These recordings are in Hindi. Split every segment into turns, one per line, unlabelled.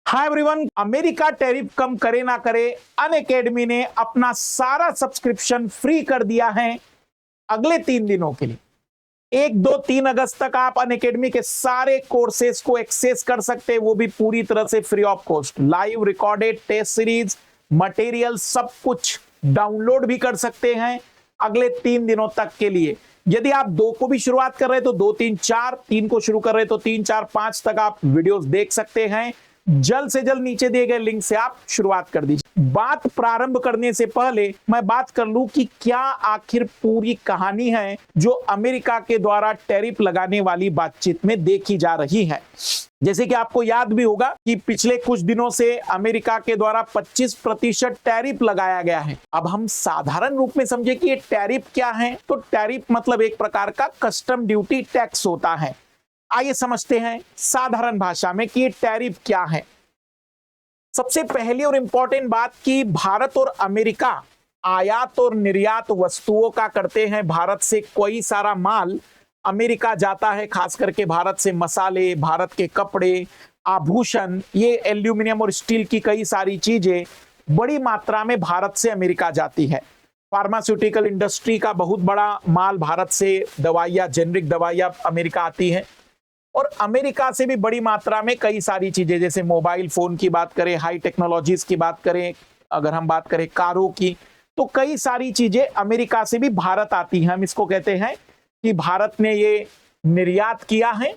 हाय एवरीवन, अमेरिका टैरिफ कम करे ना करे, अनअकैडमी ने अपना सारा सब्सक्रिप्शन फ्री कर दिया है अगले 3 दिनों के लिए। 1, 2, 3 अगस्त तक आप अनअकैडमी के सारे कोर्सेज को एक्सेस कर सकते हैं, वो भी पूरी तरह से free of cost. Live recorded test series material सब कुछ डाउनलोड भी कर सकते हैं अगले 3 दिनों तक के लिए। यदि आप 2 को भी शुरुआत कर रहे हैं तो 2, 3, 4, 3 को शुरू कर रहे हैं तो 3, 4, 5 तक आप वीडियोस देख सकते हैं। जल्द से जल्द नीचे दिए गए लिंक से आप शुरुआत कर दीजिए। बात प्रारंभ करने से पहले मैं बात कर लूं कि क्या आखिर पूरी कहानी है जो अमेरिका के द्वारा टैरिफ लगाने वाली बातचीत में देखी जा रही है। जैसे कि आपको याद भी होगा कि पिछले कुछ दिनों से अमेरिका के द्वारा 25% टैरिफ लगाया गया है। अब हम साधारण रूप में समझे कि ये टैरिफ क्या है, तो टैरिफ मतलब एक प्रकार का कस्टम ड्यूटी टैक्स होता है। आइए समझते हैं साधारण भाषा में कि ये टैरिफ क्या है। सबसे पहली और इंपॉर्टेंट बात कि भारत और अमेरिका आयात और निर्यात वस्तुओं का करते हैं। भारत से कोई सारा माल अमेरिका जाता है, खास करके भारत से मसाले, भारत के कपड़े, आभूषण, ये एल्यूमिनियम और स्टील की कई सारी चीजें बड़ी मात्रा में भारत से अमेरिका जाती है। फार्मास्यूटिकल इंडस्ट्री का बहुत बड़ा माल भारत से, दवाइयां, जेनरिक दवाइयां अमेरिका आती है। और अमेरिका से भी बड़ी मात्रा में कई सारी चीजें, जैसे मोबाइल फोन की बात करें, हाई टेक्नोलॉजीज की बात करें, अगर हम बात करें कारों की, तो कई सारी चीजें अमेरिका से भी भारत आती हैं। हम इसको कहते हैं कि भारत ने ये निर्यात किया है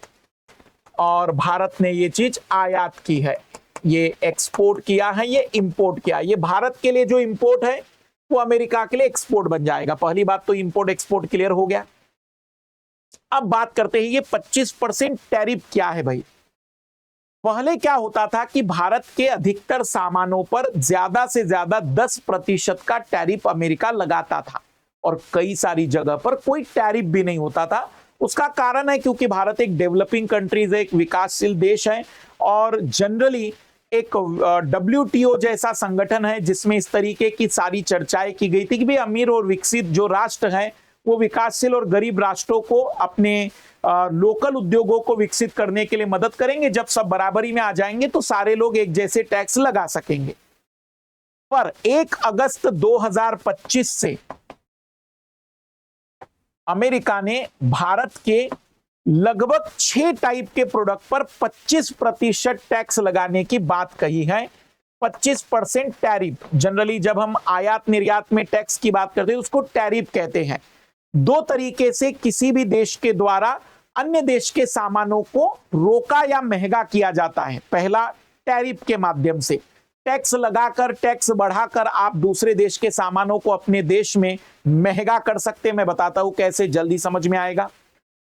और भारत ने ये चीज आयात की है, ये एक्सपोर्ट किया है, ये इंपोर्ट किया। ये भारत के लिए जो इंपोर्ट है वो अमेरिका के लिए एक्सपोर्ट बन जाएगा। पहली बात तो इंपोर्ट एक्सपोर्ट क्लियर हो गया। अब बात करते हैं ये 25% टैरिफ क्या है भाई। पहले क्या होता था कि भारत के अधिकतर सामानों पर ज्यादा से ज्यादा 10% का टैरिफ अमेरिका लगाता था और कई सारी जगह पर कोई टैरिफ भी नहीं होता था। उसका कारण है क्योंकि भारत एक डेवलपिंग कंट्रीज है, एक विकासशील देश है और जनरली एक WTO जैसा संगठन है जिसमें इस तरीके की सारी चर्चाएं की गई थी कि भाई अमीर और विकसित जो राष्ट्र हैं वो विकासशील और गरीब राष्ट्रों को अपने लोकल उद्योगों को विकसित करने के लिए मदद करेंगे। जब सब बराबरी में आ जाएंगे तो सारे लोग एक जैसे टैक्स लगा सकेंगे। पर 1 अगस्त 2025 से अमेरिका ने भारत के लगभग 6 टाइप के प्रोडक्ट पर 25% टैक्स लगाने की बात कही है। 25% टैरिफ, जनरली जब हम आयात निर्यात में टैक्स की बात करते हैं उसको टैरिफ कहते हैं। 2 तरीके से किसी भी देश के द्वारा अन्य देश के सामानों को रोका या महंगा किया जाता है। पहला टैरिफ के माध्यम से, टैक्स लगाकर, टैक्स बढ़ाकर आप दूसरे देश के सामानों को अपने देश में महंगा कर सकते हैं। मैं बताता हूं कैसे, जल्दी समझ में आएगा।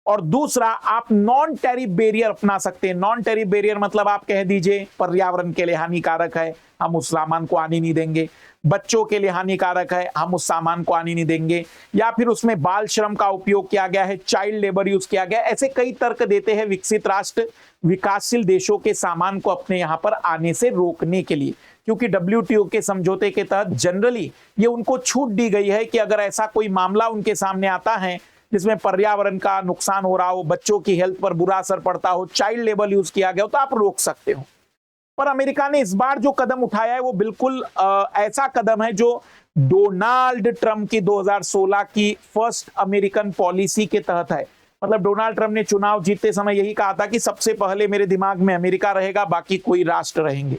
और दूसरा, आप नॉन टैरिफ बैरियर अपना सकते हैं। नॉन टैरिफ बैरियर मतलब आप कह दीजिए पर्यावरण के लिए हानिकारक है, हम उस सामान को आने नहीं देंगे। बच्चों के लिए हानिकारक है, हम उस सामान को आने नहीं देंगे। या फिर उसमें बाल श्रम का उपयोग किया गया है, चाइल्ड लेबर यूज किया गया। ऐसे कई तर्क देते हैं विकसित राष्ट्र विकासशील देशों के सामान को अपने यहां पर आने से रोकने के लिए, क्योंकि WTO के समझौते के तहत जनरली ये उनको छूट दी गई है कि अगर ऐसा कोई मामला उनके सामने आता है जिसमें पर्यावरण का नुकसान हो रहा हो, बच्चों की हेल्थ पर बुरा असर पड़ता हो, चाइल्ड लेबर यूज किया गया हो, तो आप रोक सकते हो। पर अमेरिका ने इस बार जो कदम उठाया है वो बिल्कुल ऐसा कदम है जो डोनाल्ड ट्रंप की 2016 की फर्स्ट अमेरिकन पॉलिसी के तहत है। मतलब डोनाल्ड ट्रंप ने चुनाव जीतते समय यही कहा था कि सबसे पहले मेरे दिमाग में अमेरिका रहेगा, बाकी कोई राष्ट्र रहेंगे।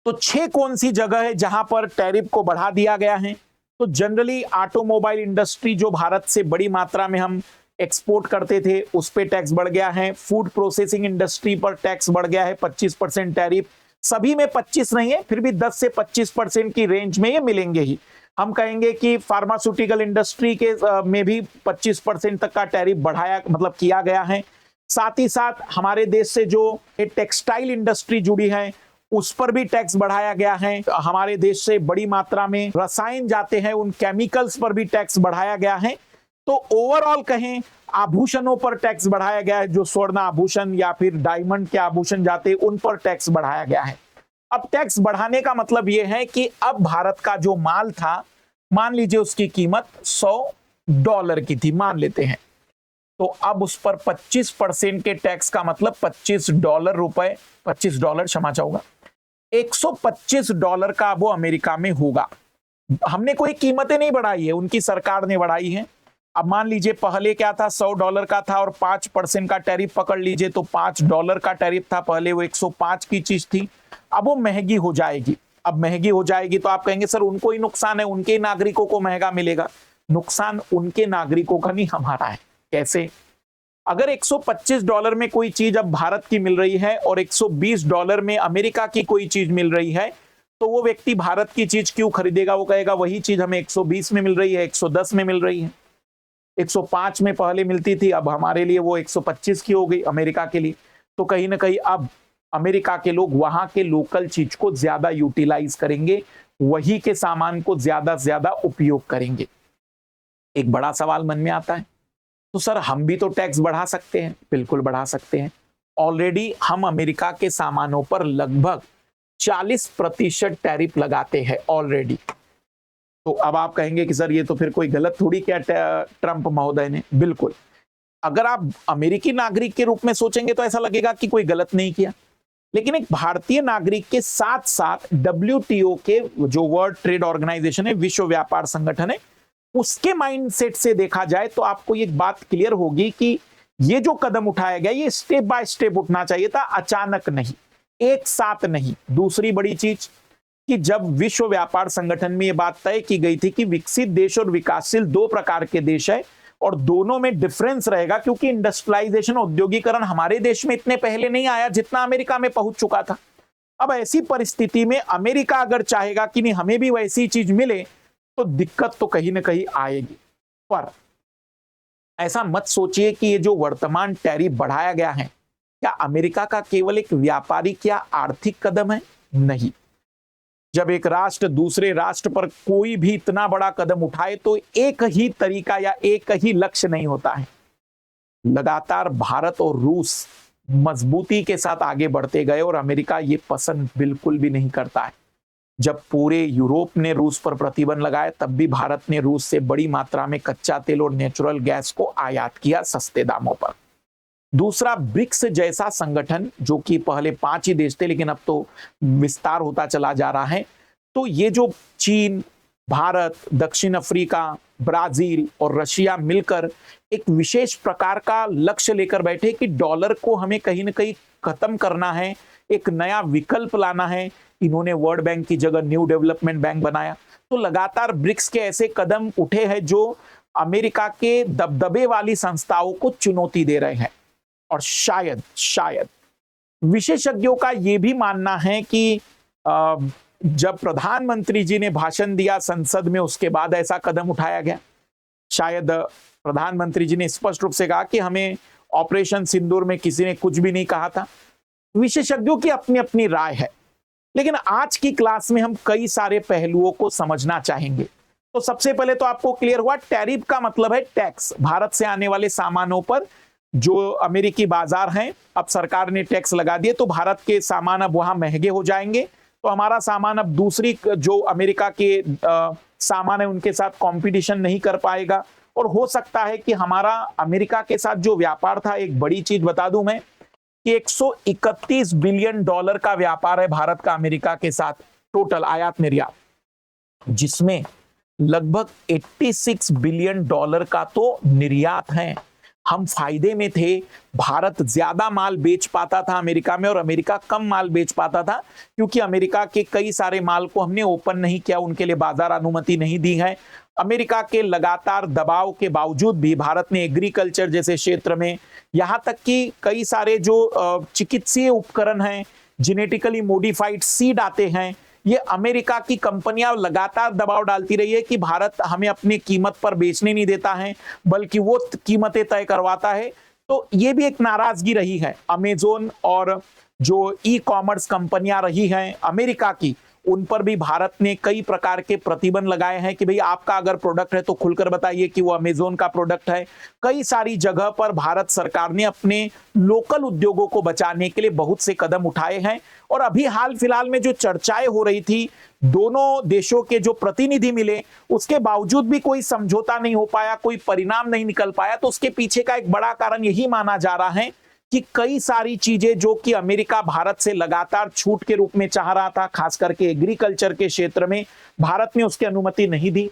तो 6 कौन सी जगह है जहां पर टैरिफ को बढ़ा दिया गया है? तो जनरली ऑटोमोबाइल इंडस्ट्री जो भारत से बड़ी मात्रा में हम एक्सपोर्ट करते थे उस पे टैक्स बढ़ गया है। फूड प्रोसेसिंग इंडस्ट्री पर टैक्स बढ़ गया है, 25% टैरिफ। सभी में 25 नहीं है, फिर भी 10 से 25% की रेंज में ये मिलेंगे ही। हम कहेंगे कि फार्मास्यूटिकल इंडस्ट्री के में भी 25% तक का टैरिफ बढ़ाया, मतलब किया गया है। साथ ही साथ हमारे देश से जो टेक्सटाइल इंडस्ट्री जुड़ी है उस पर भी टैक्स बढ़ाया गया है। हमारे देश से बड़ी मात्रा में रसायन जाते हैं, उन केमिकल्स पर भी टैक्स बढ़ाया गया है। तो ओवरऑल कहें, आभूषणों पर टैक्स बढ़ाया गया है, जो स्वर्ण आभूषण या फिर डायमंड के आभूषण जाते हैं उन पर टैक्स बढ़ाया गया है। अब टैक्स बढ़ाने का मतलब यह है कि अब भारत का जो माल था, मान लीजिए उसकी कीमत $100 की थी, मान लेते हैं। तो अब उस पर 25% के टैक्स का मतलब $25 क्षमा चाहूंगा, $125 का वो अमेरिका में होगा। हमने कोई कीमतें नहीं बढ़ाई है, उनकी सरकार ने बढ़ाई है। अब मान लीजिए पहले क्या था, $100 का था और 5% का टैरिफ पकड़ लीजिए तो $5 का टैरिफ था, पहले वो 105 की चीज थी, अब वो महंगी हो जाएगी। अब महंगी हो जाएगी तो आप कहेंगे सर उनको ही नुकसान है, उनके नागरिकों को महंगा मिलेगा। नुकसान उनके नागरिकों का नहीं, हमारा है। कैसे? अगर $125 में कोई चीज अब भारत की मिल रही है और $120 में अमेरिका की कोई चीज मिल रही है, तो वो व्यक्ति भारत की चीज क्यों खरीदेगा? वो कहेगा वही चीज हमें 120 में मिल रही है, 110 में मिल रही है, 105 में पहले मिलती थी, अब हमारे लिए वो 125 की हो गई अमेरिका के लिए। तो कहीं ना कहीं अब अमेरिका के लोग वहां के लोकल चीज को ज्यादा यूटिलाइज करेंगे, वही के सामान को ज्यादा से ज्यादा उपयोग करेंगे। एक बड़ा सवाल मन में आता है, तो सर हम भी तो टैक्स बढ़ा सकते हैं। बिल्कुल बढ़ा सकते हैं। ऑलरेडी हम अमेरिका के सामानों पर लगभग 40% टैरिफ लगाते हैं ऑलरेडी। तो अब आप कहेंगे कि सर ये तो फिर कोई गलत थोड़ी किया ट्रंप महोदय ने। बिल्कुल, अगर आप अमेरिकी नागरिक के रूप में सोचेंगे तो ऐसा लगेगा कि कोई गलत नहीं किया, लेकिन एक भारतीय नागरिक के साथ साथ WTO के जो वर्ल्ड ट्रेड ऑर्गेनाइजेशन है, विश्व व्यापार संगठन है, उसके माइंडसेट से देखा जाए तो आपको ये बात क्लियर होगी कि ये जो कदम उठाया गया ये स्टेप बाय स्टेप उठना चाहिए था, अचानक नहीं, एक साथ नहीं। दूसरी बड़ी चीज कि जब विश्व व्यापार संगठन में ये बात तय की गई थी कि विकसित देश और विकासशील दो प्रकार के देश है और दोनों में डिफरेंस रहेगा, क्योंकि इंडस्ट्रियलाइजेशन, औद्योगिकरण हमारे देश में इतने पहले नहीं आया जितना अमेरिका में पहुंच चुका था। अब ऐसी परिस्थिति में अमेरिका अगर चाहेगा कि नहीं हमें भी वैसी चीज मिले तो दिक्कत तो कहीं ना कहीं आएगी। पर ऐसा मत सोचिए कि ये जो वर्तमान टैरिफ बढ़ाया गया है क्या अमेरिका का केवल एक व्यापारिक या आर्थिक कदम है? नहीं। जब एक राष्ट्र दूसरे राष्ट्र पर कोई भी इतना बड़ा कदम उठाए तो एक ही तरीका या एक ही लक्ष्य नहीं होता है। लगातार भारत और रूस मजबूती के साथ आगे बढ़ते गए और अमेरिका ये पसंद बिल्कुल भी नहीं करता है। जब पूरे यूरोप ने रूस पर प्रतिबंध लगाया तब भी भारत ने रूस से बड़ी मात्रा में कच्चा तेल और नेचुरल गैस को आयात किया सस्ते दामों पर। दूसरा, ब्रिक्स जैसा संगठन जो कि पहले 5 ही देश थे लेकिन अब तो विस्तार होता चला जा रहा है, तो ये जो चीन, भारत, दक्षिण अफ्रीका, ब्राजील और रशिया मिलकर एक विशेष प्रकार का लक्ष्य लेकर बैठे कि डॉलर को हमें कहीं ना कहीं खत्म करना है, एक नया विकल्प लाना है। इन्होंने वर्ल्ड बैंक की जगह न्यू डेवलपमेंट बैंक बनाया। तो लगातार ब्रिक्स के ऐसे कदम उठे हैं जो अमेरिका के दबदबे वाली संस्थाओं को चुनौती दे रहे हैं। और शायद विशेषज्ञों का यह भी मानना है कि जब प्रधानमंत्री जी ने भाषण दिया संसद में उसके बाद ऐसा कदम उठाया गया। शायद प्रधानमंत्री जी ने स्पष्ट रूप से कहा कि हमें ऑपरेशन सिंदूर में किसी ने कुछ भी नहीं कहा था। विशेषज्ञों की अपनी अपनी राय है, लेकिन आज की क्लास में हम कई सारे पहलुओं को समझना चाहेंगे। तो सबसे पहले तो आपको क्लियर हुआ टैरिफ का मतलब है टैक्स। भारत से आने वाले सामानों पर जो अमेरिकी बाजार हैं, अब सरकार ने टैक्स लगा दिए तो भारत के सामान अब वहां महंगे हो जाएंगे, तो हमारा सामान अब दूसरी जो अमेरिका के सामान है उनके साथ कंपटीशन नहीं कर पाएगा। और हो सकता है कि हमारा अमेरिका के साथ जो व्यापार था, एक बड़ी चीज बता दूं मैं कि $131 बिलियन का व्यापार है भारत का अमेरिका के साथ, टोटल आयात निर्यात, जिसमें लगभग $86 बिलियन का तो निर्यात है। हम फायदे में थे, भारत ज्यादा माल बेच पाता था अमेरिका में और अमेरिका कम माल बेच पाता था, क्योंकि अमेरिका के कई सारे माल को हमने ओपन नहीं किया, उनके लिए बाजार अनुमति नहीं दी है। अमेरिका के लगातार दबाव के बावजूद भी भारत ने एग्रीकल्चर जैसे क्षेत्र में, यहां तक कि कई सारे जो चिकित्सीय उपकरण हैं, जेनेटिकली मॉडिफाइड सीड आते हैं, ये अमेरिका की कंपनियां लगातार दबाव डालती रही है कि भारत हमें अपनी कीमत पर बेचने नहीं देता है, बल्कि वो कीमतें तय करवाता है। तो ये भी एक नाराजगी रही है। अमेज़न और जो ई कॉमर्स कंपनियां रही हैं अमेरिका की, उन पर भी भारत ने कई प्रकार के प्रतिबंध लगाए हैं कि भाई आपका अगर प्रोडक्ट है तो खुलकर बताइए कि वो अमेजोन का प्रोडक्ट है। कई सारी जगह पर भारत सरकार ने अपने लोकल उद्योगों को बचाने के लिए बहुत से कदम उठाए हैं। और अभी हाल फिलहाल में जो चर्चाएं हो रही थी, दोनों देशों के जो प्रतिनिधि मिले, उसके बावजूद भी कोई समझौता नहीं हो पाया, कोई परिणाम नहीं निकल पाया। तो उसके पीछे का एक बड़ा कारण यही माना जा रहा है कि कई सारी चीजें जो कि अमेरिका भारत से लगातार छूट के रूप में चाह रहा था, खास करके एग्रीकल्चर के क्षेत्र में, भारत ने उसकी अनुमति नहीं दी।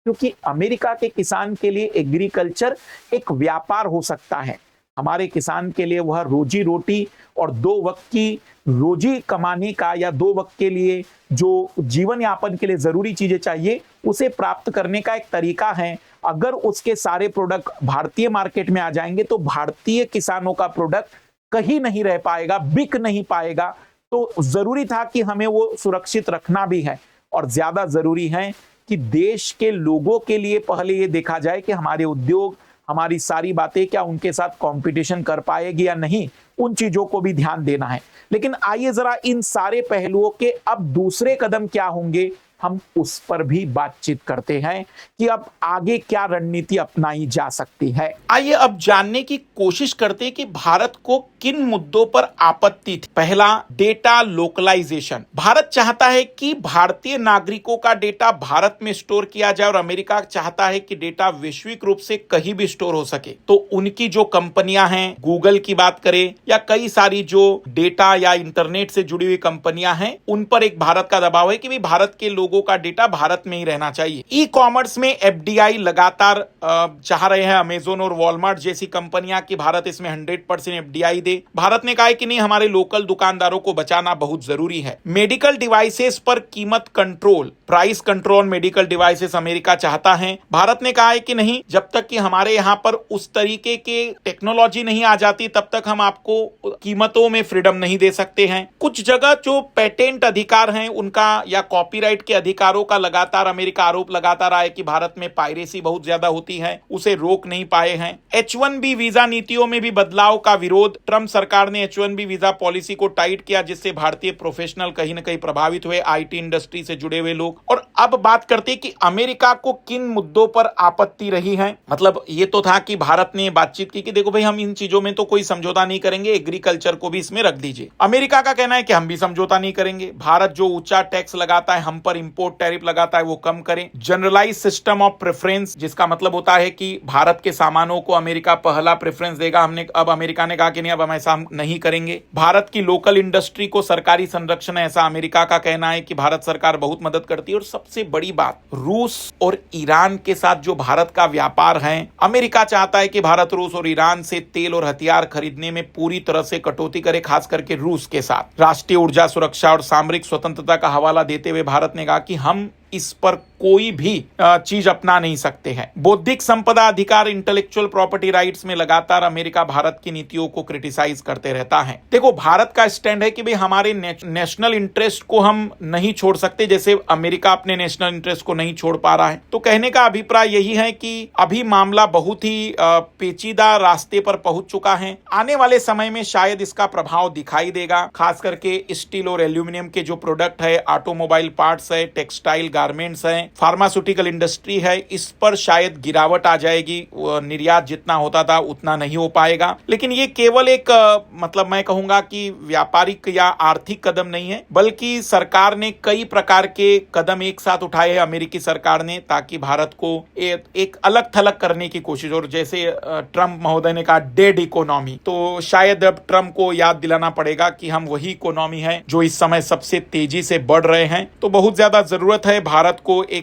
क्योंकि अमेरिका के किसान के लिए एग्रीकल्चर एक व्यापार हो सकता है, हमारे किसान के लिए वह रोजी रोटी और 2 वक्त की रोजी कमाने का या 2 वक्त के लिए जो जीवन यापन के लिए जरूरी चीजें चाहिए उसे प्राप्त करने का एक तरीका है। अगर उसके सारे प्रोडक्ट भारतीय मार्केट में आ जाएंगे तो भारतीय किसानों का प्रोडक्ट कहीं नहीं रह पाएगा, बिक नहीं पाएगा। तो जरूरी था कि हमें वो सुरक्षित रखना भी है, और ज्यादा जरूरी है कि देश के लोगों के लिए पहले ये देखा जाए कि हमारे उद्योग, हमारी सारी बातें क्या उनके साथ कंपटीशन कर पाएगी या नहीं, उन चीजों को भी ध्यान देना है। लेकिन आइए जरा इन सारे पहलुओं के अब दूसरे कदम क्या होंगे, हम उस पर भी बातचीत करते हैं कि अब आगे क्या रणनीति अपनाई जा सकती है।
आइए अब जानने की कोशिश करते हैं कि भारत को किन मुद्दों पर आपत्ति थी। पहला, डेटा लोकलाइजेशन। भारत चाहता है कि भारतीय नागरिकों का डेटा भारत में स्टोर किया जाए और अमेरिका चाहता है कि डेटा वैश्विक रूप से कहीं भी स्टोर हो सके। तो उनकी जो कंपनियां हैं, गूगल की बात करें या कई सारी जो डेटा या इंटरनेट से जुड़ी हुई कंपनियां हैं, उन पर एक भारत का दबाव है कि भाई भारत के लोगों का डेटा भारत में ही रहना चाहिए। ई कॉमर्स में एफडीआई लगातार चाह रहे हैं अमेजोन और वॉलमार्ट जैसी कंपनियां कि भारत इसमें 100% एफडीआई दे। भारत ने कहा है कि नहीं, हमारे लोकल दुकानदारों को बचाना बहुत जरूरी है। मेडिकल डिवाइसेस पर कीमत control, price control medical devices America चाहता है। भारत ने कहा है कि नहीं, जब तक कि हमारे यहां पर उस तरीके के टेक्नोलॉजी नहीं आ जाती तब तक हम आपको कीमतों में फ्रीडम नहीं दे सकते हैं। कुछ जगह जो पेटेंट अधिकार हैं उनका या कॉपीराइट के अधिकारों का लगातार अमेरिका आरोप लगाता रहा है कि भारत में पायरेसी बहुत ज्यादा होती है, उसे रोक नहीं पाए हैं। H1B वीजा नीतियों में भी बदलाव का विरोध। ट्रंप सरकार ने H1B वीजा पॉलिसी को टाइट किया, जिससे भारतीय प्रोफेशनल कहीं न कहीं प्रभावित हुए, आईटी इंडस्ट्री से जुड़े हुए लोग। और अब बात करते हैं कि अमेरिका को किन मुद्दों पर आपत्ति रही है। मतलब ये तो था कि भारत ने बातचीत की कि देखो भाई, हम इन चीजों में तो कोई समझौता नहीं करेंगे, एग्रीकल्चर को भी इसमें रख दीजिए। अमेरिका का कहना है कि हम भी समझौता नहीं करेंगे, भारत जो ऊंचा टैक्स लगाता है, हम पर इंपोर्ट टैरिफ लगाता है, वो कम करें। जनरलाइज सिस्टम ऑफ प्रेफरेंस, जिसका मतलब होता है कि भारत के सामानों को अमेरिका पहला प्रेफरेंस देगा। अब अमेरिका ने कहा कि नहीं, अब हम ऐसा नहीं करेंगे। भारत की लोकल इंडस्ट्री को सरकारी संरक्षण है, ऐसा अमेरिका का कहना है कि भारत सरकार बहुत मदद करती है। और सबसे बड़ी बात, रूस और ईरान के साथ जो भारत का व्यापार है, अमेरिका चाहता है कि भारत रूस और ईरान से तेल और हथियार खरीदने में पूरी तरह से कटौती करे, खास करके रूस के साथ। राष्ट्रीय ऊर्जा सुरक्षा और सामरिक स्वतंत्रता का हवाला देते हुए भारत ने कहा कि हम इस पर कोई भी चीज अपना नहीं सकते हैं। बौद्धिक संपदा अधिकार, इंटेलेक्चुअल प्रॉपर्टी राइट्स में लगातार अमेरिका भारत की नीतियों को क्रिटिसाइज करते रहता है। देखो, भारत का स्टैंड है कि भाई हमारे नेशनल इंटरेस्ट को हम नहीं छोड़ सकते, जैसे अमेरिका अपने नेशनल इंटरेस्ट को नहीं छोड़ पा रहा है। तो कहने का अभिप्राय यही है कि अभी मामला बहुत ही पेचीदा रास्ते पर पहुंच चुका है। आने वाले समय में शायद इसका प्रभाव दिखाई देगा, खास करके स्टील और एल्यूमिनियम के जो प्रोडक्ट है, ऑटोमोबाइल पार्ट्स है, टेक्सटाइल गारमेंट्स हैं, फार्मास्यूटिकल इंडस्ट्री है, इस पर शायद गिरावट आ जाएगी। निर्यात जितना होता था उतना नहीं हो पाएगा। लेकिन ये केवल एक मतलब मैं कहूंगा कि व्यापारिक या आर्थिक कदम नहीं है, बल्कि सरकार ने कई प्रकार के कदम एक साथ उठाए हैं, अमेरिकी सरकार ने, ताकि भारत को एक अलग थलग करने की कोशिश। और जैसे ट्रंप महोदय ने कहा डेड इकोनॉमी, तो शायद अब ट्रंप को याद दिलाना पड़ेगा कि हम वही इकोनॉमी है जो इस समय सबसे तेजी से बढ़ रहे हैं। तो बहुत ज्यादा जरूरत है भारत को एक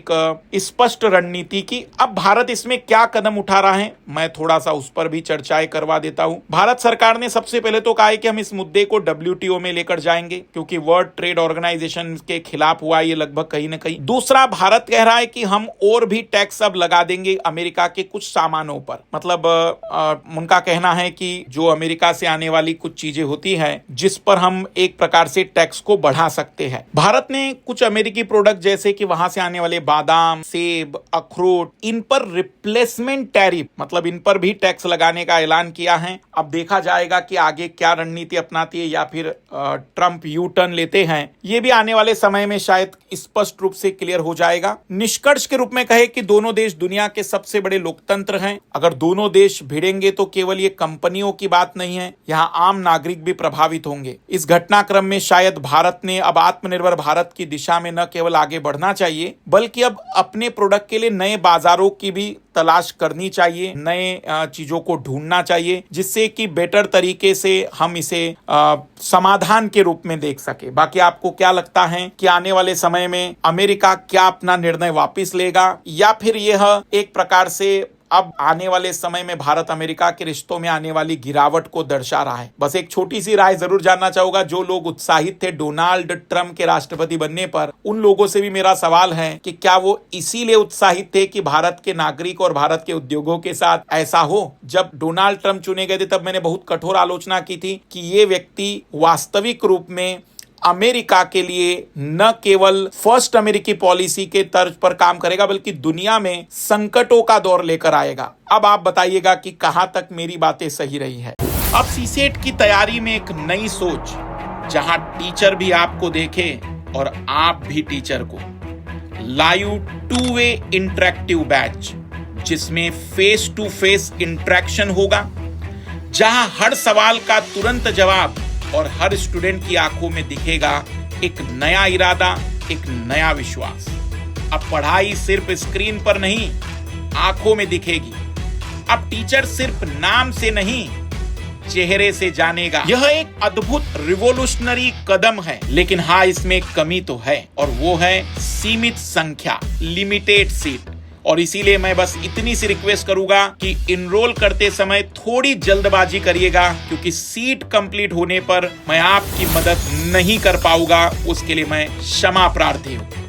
स्पष्ट रणनीति की। अब भारत इसमें क्या कदम उठा रहा है, मैं थोड़ा सा उस पर भी चर्चाएं करवा देता हूं। भारत सरकार ने सबसे पहले तो कहा है कि हम इस मुद्दे को WTO में लेकर जाएंगे, क्योंकि वर्ल्ड ट्रेड ऑर्गेनाइजेशन के खिलाफ हुआ ये लगभग कहीं न कहीं। दूसरा, भारत कह रहा है कि हम और भी टैक्स अब लगा देंगे अमेरिका के कुछ सामानों पर। मतलब उनका कहना है कि जो अमेरिका से आने वाली कुछ चीजें होती हैं जिस पर हम एक प्रकार से टैक्स को बढ़ा सकते हैं। भारत ने कुछ अमेरिकी प्रोडक्ट जैसे कि वहां से आने वाले बादाम, सेब, अखरोट, इन पर रिप्लेसमेंट टैरिफ मतलब इन पर भी टैक्स लगाने का ऐलान किया है। अब देखा जाएगा कि आगे क्या रणनीति अपनाती है या फिर ट्रंप यू टर्न लेते हैं। ये भी आने वाले समय में शायद स्पष्ट रूप से क्लियर हो जाएगा। निष्कर्ष के रूप में कहे कि दोनों देश दुनिया के सबसे बड़े लोकतंत्र हैं। अगर दोनों देश भिड़ेंगे तो केवल ये कंपनियों की बात नहीं है, यहाँ आम नागरिक भी प्रभावित होंगे। इस घटनाक्रम में शायद भारत ने अब आत्मनिर्भर भारत की दिशा में न केवल आगे बढ़ना चाहिए बल्कि अब अपने प्रोडक्ट के लिए नए बाजारों की भी तलाश करनी चाहिए, नए चीजों को ढूंढना चाहिए, जिससे कि बेटर तरीके से हम इसे समाधान के रूप में देख सके। बाकी आपको क्या लगता है कि आने वाले समय में अमेरिका क्या अपना निर्णय वापस लेगा या फिर यह एक प्रकार से अब आने वाले समय में भारत अमेरिका के रिश्तों में आने वाली गिरावट को दर्शा रहा है? बस एक छोटी सी राय जरूर जानना चाहूंगा। जो लोग उत्साहित थे डोनाल्ड ट्रंप के राष्ट्रपति बनने पर, उन लोगों से भी मेरा सवाल है कि क्या वो इसीलिए उत्साहित थे कि भारत के नागरिक और भारत के उद्योगों के साथ ऐसा हो? जब डोनाल्ड ट्रंप चुने गए थे तब मैंने बहुत कठोर आलोचना की थी कि ये व्यक्ति वास्तविक रूप में अमेरिका के लिए न केवल फर्स्ट अमेरिकी पॉलिसी के तर्ज पर काम करेगा बल्कि दुनिया में संकटों का दौर लेकर आएगा। अब आप बताइएगा कि कहां तक मेरी बातें सही रही है। अब सीसेट की तैयारी में एक नई सोच, जहां टीचर भी आपको देखे और आप भी टीचर को। लाइव 2-वे इंटरेक्टिव बैच जिसमें फेस टू फेस इंटरेक्शन होगा, जहां हर सवाल का तुरंत जवाब और हर स्टूडेंट की आंखों में दिखेगा एक नया इरादा, एक नया विश्वास। अब पढ़ाई सिर्फ स्क्रीन पर नहीं, आंखों में दिखेगी। अब टीचर सिर्फ नाम से नहीं, चेहरे से जानेगा। यह एक अद्भुत रिवोल्यूशनरी कदम है, लेकिन हाँ, इसमें एक कमी तो है और वो है सीमित संख्या, लिमिटेड सीट। और इसीलिए मैं बस इतनी सी रिक्वेस्ट करूंगा कि इनरोल करते समय थोड़ी जल्दबाजी करिएगा, क्योंकि सीट कंप्लीट होने पर मैं आपकी मदद नहीं कर पाऊंगा। उसके लिए मैं क्षमा प्रार्थी हूं।